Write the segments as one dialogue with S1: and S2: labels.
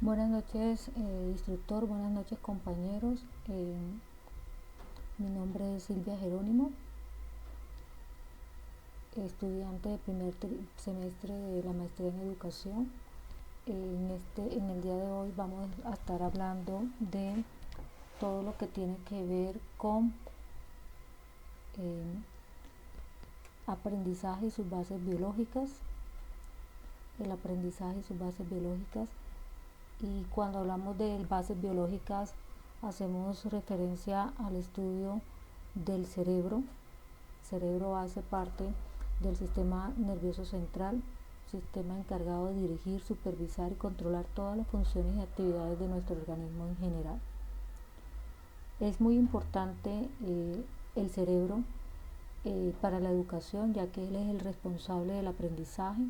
S1: Buenas noches, instructor, buenas noches, compañeros. Mi nombre es Silvia Jerónimo, estudiante de primer semestre de la maestría en educación. En el día de hoy vamos a estar hablando de todo lo que tiene que ver con eh, aprendizaje y sus bases biológicas, el aprendizaje y sus bases biológicas. Y cuando hablamos de bases biológicas, hacemos referencia al estudio del cerebro. El cerebro hace parte del sistema nervioso central, sistema encargado de dirigir, supervisar y controlar todas las funciones y actividades de nuestro organismo en general. Es muy importante el cerebro para la educación, ya que él es el responsable del aprendizaje.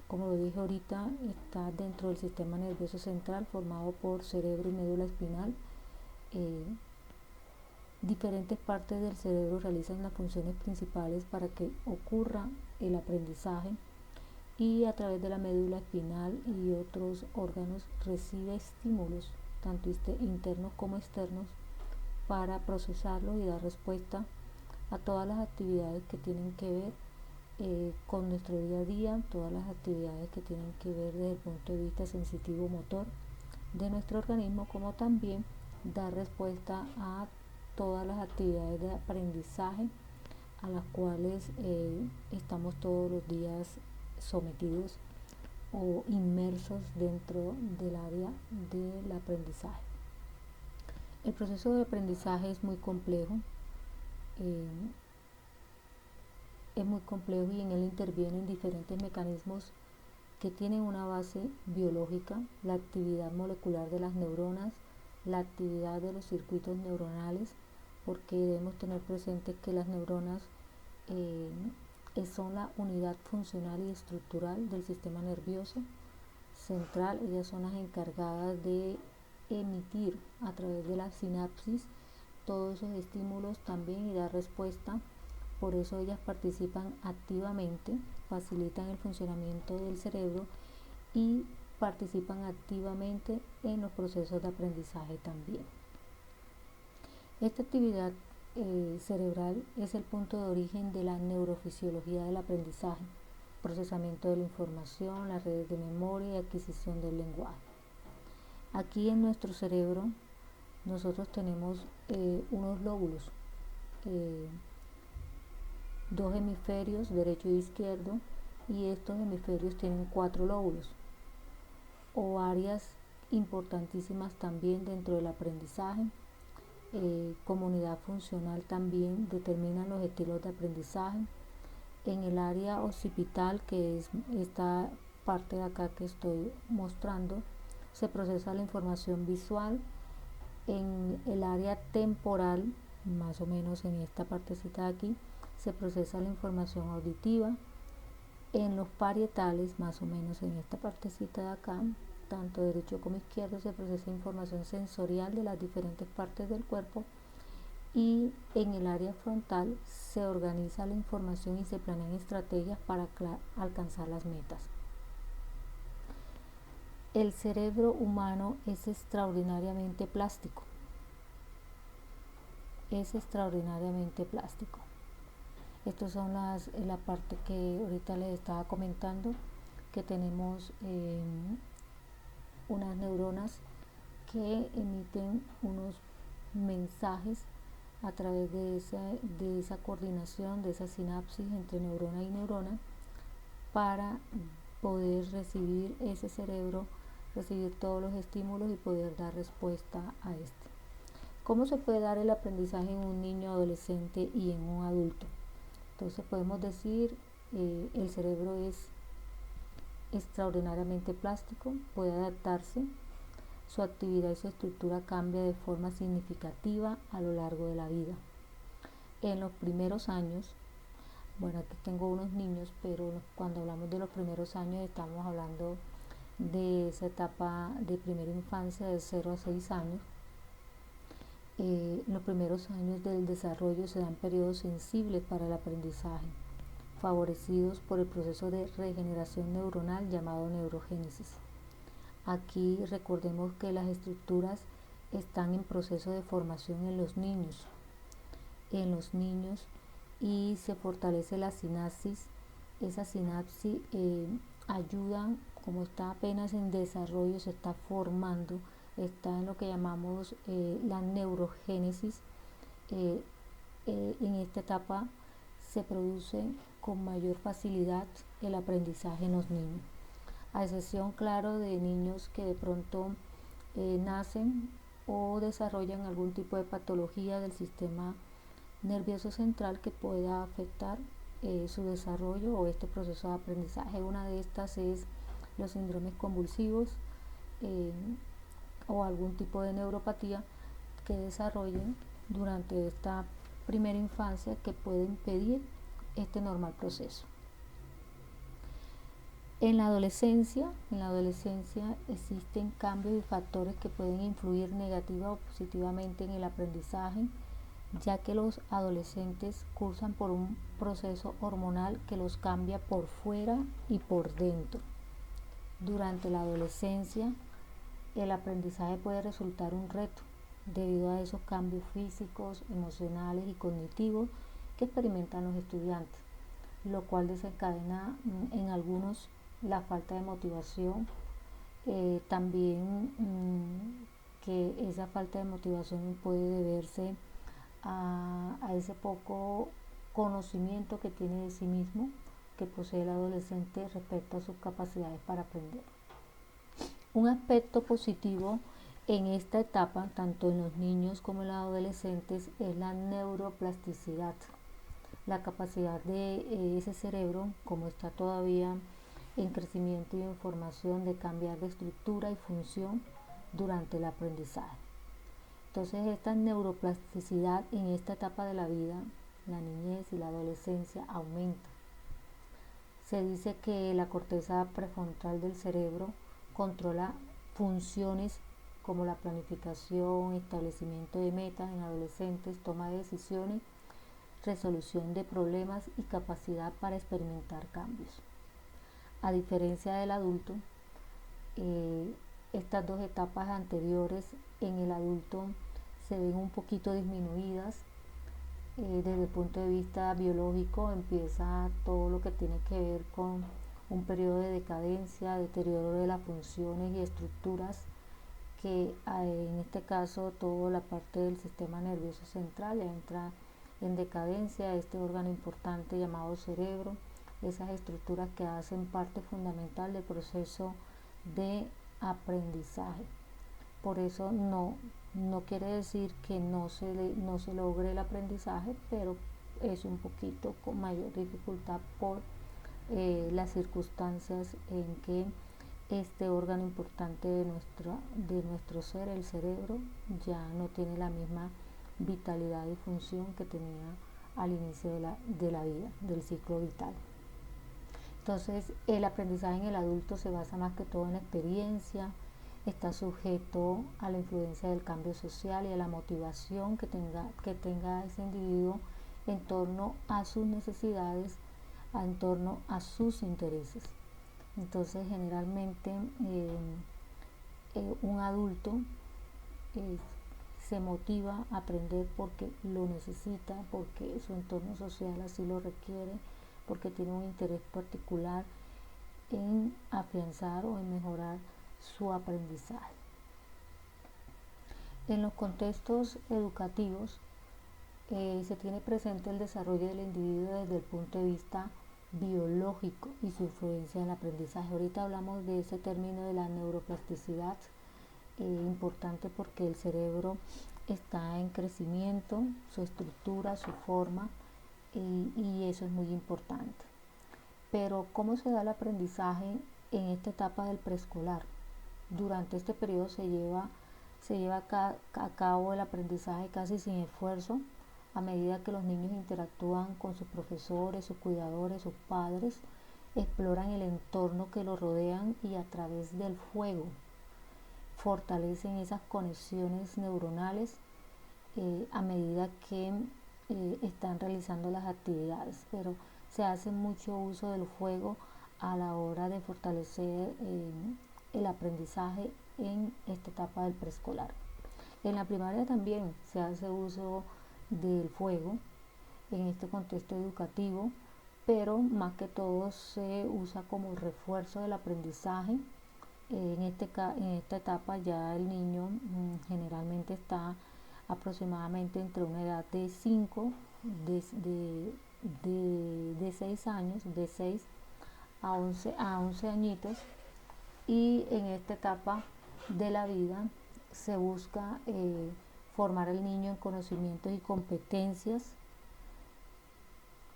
S1: Como lo dije ahorita, está dentro del sistema nervioso central formado por cerebro y médula espinal. Diferentes partes del cerebro realizan las funciones principales para que ocurra el aprendizaje, y a través de la médula espinal y otros órganos recibe estímulos tanto internos como externos para procesarlo y dar respuesta a todas las actividades que tienen que ver con nuestro día a día, todas las actividades que tienen que ver desde el punto de vista sensitivo motor de nuestro organismo, como también dar respuesta a todas las actividades de aprendizaje a las cuales estamos todos los días sometidos o inmersos dentro del área del aprendizaje. El proceso de aprendizaje es muy complejo, eh, y en él intervienen diferentes mecanismos que tienen una base biológica, la actividad molecular de las neuronas, la actividad de los circuitos neuronales, porque debemos tener presente que las neuronas eh, son la unidad funcional y estructural del sistema nervioso central. Ellas son las encargadas de emitir a través de la sinapsis todos esos estímulos también y dar respuesta. Por eso ellas participan activamente, facilitan el funcionamiento del cerebro y participan activamente en los procesos de aprendizaje también. Esta actividad cerebral es el punto de origen de la neurofisiología del aprendizaje, procesamiento de la información, las redes de memoria y adquisición del lenguaje. Aquí en nuestro cerebro nosotros tenemos unos lóbulos, dos hemisferios, derecho y izquierdo, y estos hemisferios tienen 4 lóbulos o áreas importantísimas también dentro del aprendizaje. Comunidad funcional también determinan los estilos de aprendizaje. En el área occipital, que es esta parte de acá que estoy mostrando, se procesa la información visual. En el área temporal, más o menos en esta partecita de aquí, se procesa la información auditiva. En los parietales, más o menos en esta partecita de acá, tanto derecho como izquierdo, se procesa información sensorial de las diferentes partes del cuerpo. Y en el área frontal se organiza la información y se planean estrategias para alcanzar las metas. El cerebro humano es extraordinariamente plástico. Es extraordinariamente plástico. Estas son la parte que ahorita les estaba comentando, que tenemos unas neuronas que emiten unos mensajes a través de esa coordinación, de esa sinapsis entre neurona y neurona, para poder recibir ese cerebro, recibir todos los estímulos y poder dar respuesta a este. ¿Cómo se puede dar el aprendizaje en un niño, adolescente y en un adulto? Entonces podemos decir, el cerebro es extraordinariamente plástico, puede adaptarse, su actividad y su estructura cambia de forma significativa a lo largo de la vida. En los primeros años, bueno, aquí tengo unos niños, pero cuando hablamos de los primeros años estamos hablando de esa etapa de primera infancia de 0 a 6 años. Los primeros años del desarrollo se dan periodos sensibles para el aprendizaje, favorecidos por el proceso de regeneración neuronal llamado neurogénesis. Aquí recordemos que las estructuras están en proceso de formación en los niños y se fortalece la sinapsis. Esa sinapsis ayuda, como está apenas en desarrollo, se está formando, está en lo que llamamos la neurogénesis. eh, en esta etapa se produce con mayor facilidad el aprendizaje en los niños, a excepción, claro, de niños que de pronto nacen o desarrollan algún tipo de patología del sistema nervioso central que pueda afectar su desarrollo o este proceso de aprendizaje. Una de estas es los síndromes convulsivos eh, o algún tipo de neuropatía que desarrollen durante esta primera infancia que puede impedir este normal proceso. En la adolescencia existen cambios y factores que pueden influir negativa o positivamente en el aprendizaje, ya que los adolescentes cursan por un proceso hormonal que los cambia por fuera y por dentro. Durante la adolescencia, el aprendizaje puede resultar un reto debido a esos cambios físicos, emocionales y cognitivos que experimentan los estudiantes, lo cual desencadena en algunos la falta de motivación. También que esa falta de motivación puede deberse a ese poco conocimiento que tiene de sí mismo, que posee el adolescente respecto a sus capacidades para aprender. Un aspecto positivo en esta etapa, tanto en los niños como en los adolescentes, es la neuroplasticidad, la capacidad de ese cerebro, como está todavía en crecimiento y en formación, de cambiar de estructura y función durante el aprendizaje. Entonces, esta neuroplasticidad en esta etapa de la vida, la niñez y la adolescencia, aumenta. Se dice que la corteza prefrontal del cerebro controla funciones como la planificación, establecimiento de metas en adolescentes, toma de decisiones, resolución de problemas y capacidad para experimentar cambios. A diferencia del adulto, estas dos etapas anteriores en el adulto se ven un poquito disminuidas. Desde el punto de vista biológico empieza todo lo que tiene que ver con un periodo de decadencia, deterioro de las funciones y estructuras, que en este caso toda la parte del sistema nervioso central entra en decadencia, este órgano importante llamado cerebro, esas estructuras que hacen parte fundamental del proceso de aprendizaje. Por eso no quiere decir que no se logre el aprendizaje, pero es un poquito con mayor dificultad por las circunstancias en que este órgano importante de nuestro ser, el cerebro, ya no tiene la misma vitalidad y función que tenía al inicio de la vida, del ciclo vital. Entonces, el aprendizaje en el adulto se basa más que todo en la experiencia, está sujeto a la influencia del cambio social y a la motivación que tenga ese individuo en torno a sus necesidades, en torno a sus intereses. Entonces, generalmente un adulto se motiva a aprender porque lo necesita, porque su entorno social así lo requiere, porque tiene un interés particular en afianzar o en mejorar su aprendizaje. En los contextos educativos se tiene presente el desarrollo del individuo desde el punto de vista biológico y su influencia en el aprendizaje. Ahorita hablamos de ese término de la neuroplasticidad, importante porque el cerebro está en crecimiento, su estructura, su forma, y eso es muy importante. Pero ¿cómo se da el aprendizaje en esta etapa del preescolar? Durante este periodo se lleva a cabo el aprendizaje casi sin esfuerzo, a medida que los niños interactúan con sus profesores, sus cuidadores, sus padres, exploran el entorno que los rodean y a través del juego fortalecen esas conexiones neuronales a medida que están realizando las actividades, pero se hace mucho uso del juego a la hora de fortalecer el aprendizaje en esta etapa del preescolar. En la primaria también se hace uso del fuego en este contexto educativo, pero más que todo se usa como refuerzo del aprendizaje. En esta etapa ya el niño generalmente está aproximadamente entre una edad de 5, de 6 años, de 6 a 11 añitos, y en esta etapa de la vida se busca formar al niño en conocimientos y competencias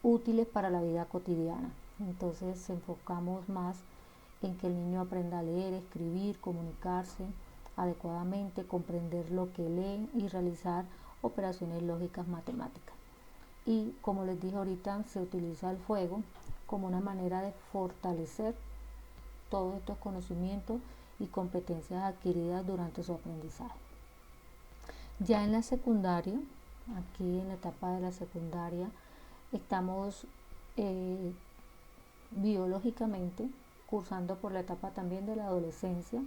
S1: útiles para la vida cotidiana. Entonces enfocamos más en que el niño aprenda a leer, escribir, comunicarse adecuadamente, comprender lo que lee y realizar operaciones lógicas matemáticas. Y como les dije ahorita, se utiliza el fuego como una manera de fortalecer todos estos conocimientos y competencias adquiridas durante su aprendizaje. Ya en la secundaria, aquí en la etapa de la secundaria, estamos biológicamente cursando por la etapa también de la adolescencia,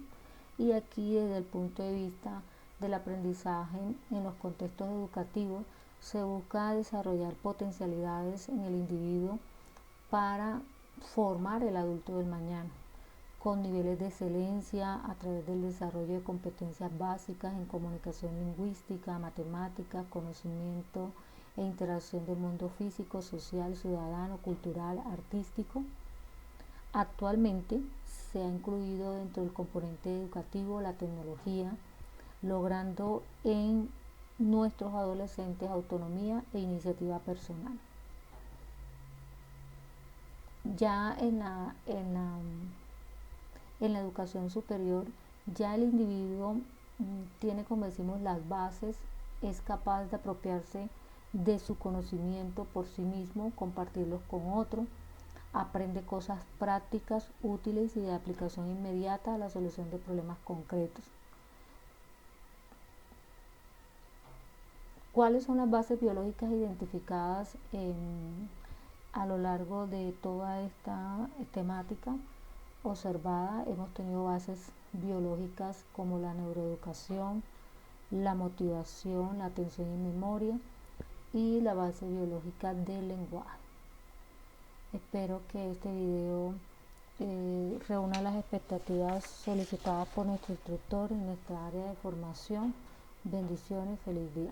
S1: y aquí desde el punto de vista del aprendizaje en los contextos educativos se busca desarrollar potencialidades en el individuo para formar el adulto del mañana, con niveles de excelencia a través del desarrollo de competencias básicas en comunicación lingüística, matemáticas, conocimiento e interacción del mundo físico, social, ciudadano, cultural, artístico. Actualmente se ha incluido dentro del componente educativo la tecnología, logrando en nuestros adolescentes autonomía e iniciativa personal. Ya en la educación superior, ya el individuo tiene, como decimos, las bases, es capaz de apropiarse de su conocimiento por sí mismo, compartirlos con otros, aprende cosas prácticas, útiles y de aplicación inmediata a la solución de problemas concretos. ¿Cuáles son las bases biológicas identificadas a lo largo de toda esta temática observada? Hemos tenido bases biológicas como la neuroeducación, la motivación, la atención y memoria, y la base biológica del lenguaje. Espero que este video reúna las expectativas solicitadas por nuestro instructor en nuestra área de formación. Bendiciones, feliz día.